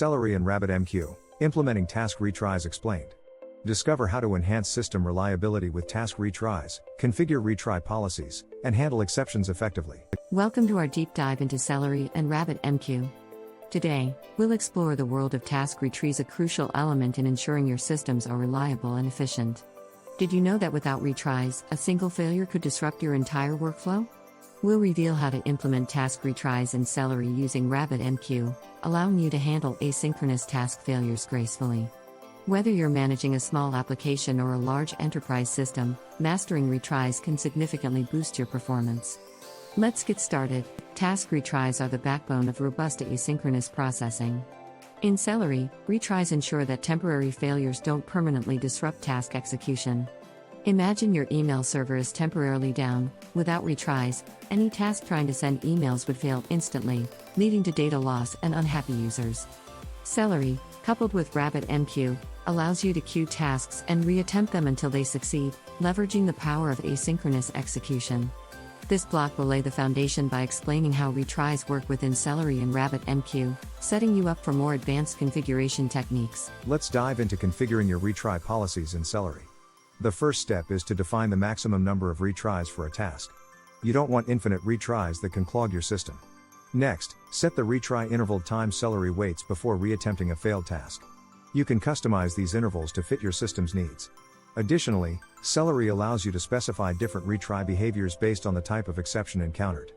Celery and RabbitMQ, implementing task retries explained. Discover how to enhance system reliability with task retries, configure retry policies, and handle exceptions effectively. Welcome to our deep dive into Celery and RabbitMQ. Today, we'll explore the world of task retries, a crucial element in ensuring your systems are reliable and efficient. Did you know that without retries, a single failure could disrupt your entire workflow? We'll reveal how to implement task retries in Celery using RabbitMQ, allowing you to handle asynchronous task failures gracefully. Whether you're managing a small application or a large enterprise system, mastering retries can significantly boost your performance. Let's get started. Task retries are the backbone of robust asynchronous processing. In Celery, retries ensure that temporary failures don't permanently disrupt task execution. Imagine your email server is temporarily down. Without retries, any task trying to send emails would fail instantly, leading to data loss and unhappy users. Celery, coupled with RabbitMQ, allows you to queue tasks and reattempt them until they succeed, leveraging the power of asynchronous execution. This block will lay the foundation by explaining how retries work within Celery and RabbitMQ, setting you up for more advanced configuration techniques. Let's dive into configuring your retry policies in Celery. The first step is to define the maximum number of retries for a task. You don't want infinite retries that can clog your system. Next, set the retry interval time Celery waits before reattempting a failed task. You can customize these intervals to fit your system's needs. Additionally, Celery allows you to specify different retry behaviors based on the type of exception encountered.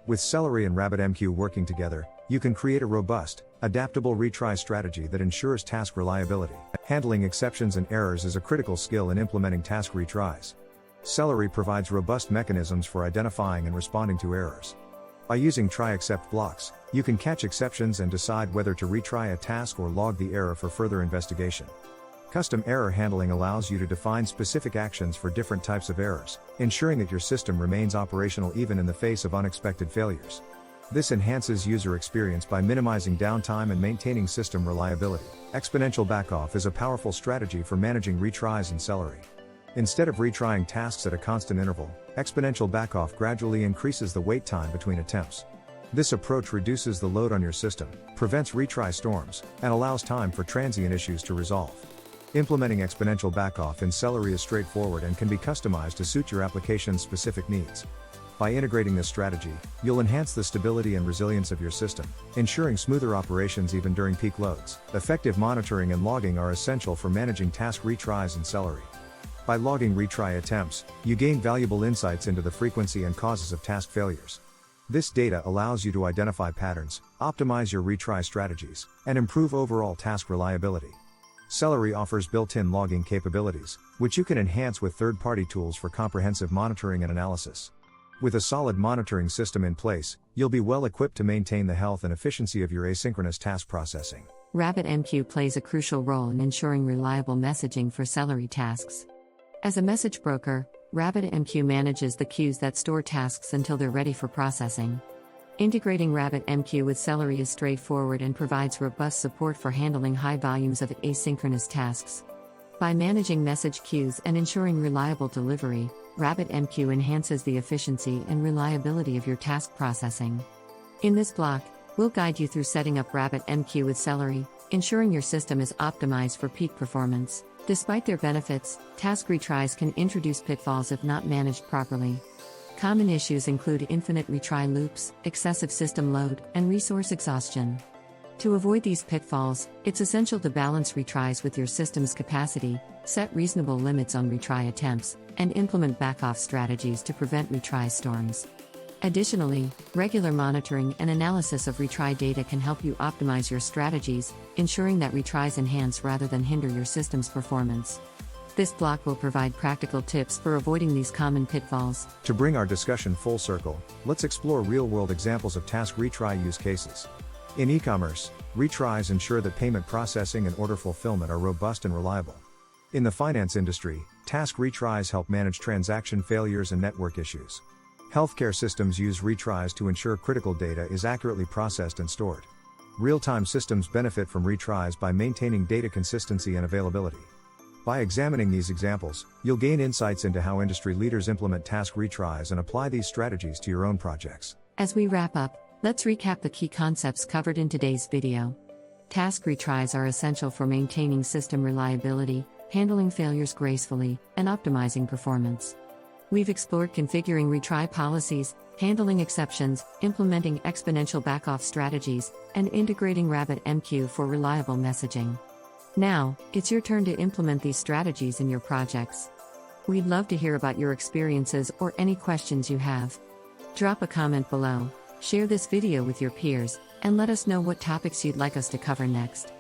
With Celery and RabbitMQ working together, you can create a robust, adaptable retry strategy that ensures task reliability. Handling exceptions and errors is a critical skill in implementing task retries. Celery provides robust mechanisms for identifying and responding to errors. By using try-except blocks, you can catch exceptions and decide whether to retry a task or log the error for further investigation. Custom error handling allows you to define specific actions for different types of errors, ensuring that your system remains operational even in the face of unexpected failures. This enhances user experience by minimizing downtime and maintaining system reliability. Exponential backoff is a powerful strategy for managing retries in Celery. Instead of retrying tasks at a constant interval, exponential backoff gradually increases the wait time between attempts. This approach reduces the load on your system, prevents retry storms, and allows time for transient issues to resolve. Implementing exponential backoff in Celery is straightforward and can be customized to suit your application's specific needs. By integrating this strategy, you'll enhance the stability and resilience of your system, ensuring smoother operations even during peak loads. Effective monitoring and logging are essential for managing task retries in Celery. By logging retry attempts, you gain valuable insights into the frequency and causes of task failures. This data allows you to identify patterns, optimize your retry strategies, and improve overall task reliability. Celery offers built-in logging capabilities, which you can enhance with third-party tools for comprehensive monitoring and analysis. With a solid monitoring system in place, you'll be well equipped to maintain the health and efficiency of your asynchronous task processing. RabbitMQ plays a crucial role in ensuring reliable messaging for Celery tasks. As a message broker, RabbitMQ manages the queues that store tasks until they're ready for processing. Integrating RabbitMQ with Celery is straightforward and provides robust support for handling high volumes of asynchronous tasks. By managing message queues and ensuring reliable delivery, RabbitMQ enhances the efficiency and reliability of your task processing. In this block, we'll guide you through setting up RabbitMQ with Celery, ensuring your system is optimized for peak performance. Despite their benefits, task retries can introduce pitfalls if not managed properly. Common issues include infinite retry loops, excessive system load, and resource exhaustion. To avoid these pitfalls, it's essential to balance retries with your system's capacity, set reasonable limits on retry attempts, and implement backoff strategies to prevent retry storms. Additionally, regular monitoring and analysis of retry data can help you optimize your strategies, ensuring that retries enhance rather than hinder your system's performance. This block will provide practical tips for avoiding these common pitfalls. To bring our discussion full circle, let's explore real-world examples of task retry use cases. In e-commerce, retries ensure that payment processing and order fulfillment are robust and reliable. In the finance industry, task retries help manage transaction failures and network issues. Healthcare systems use retries to ensure critical data is accurately processed and stored. Real-time systems benefit from retries by maintaining data consistency and availability. By examining these examples, you'll gain insights into how industry leaders implement task retries and apply these strategies to your own projects. As we wrap up, let's recap the key concepts covered in today's video. Task retries are essential for maintaining system reliability, handling failures gracefully, and optimizing performance. We've explored configuring retry policies, handling exceptions, implementing exponential backoff strategies, and integrating RabbitMQ for reliable messaging. Now, it's your turn to implement these strategies in your projects. We'd love to hear about your experiences or any questions you have. Drop a comment below, share this video with your peers, and let us know what topics you'd like us to cover next.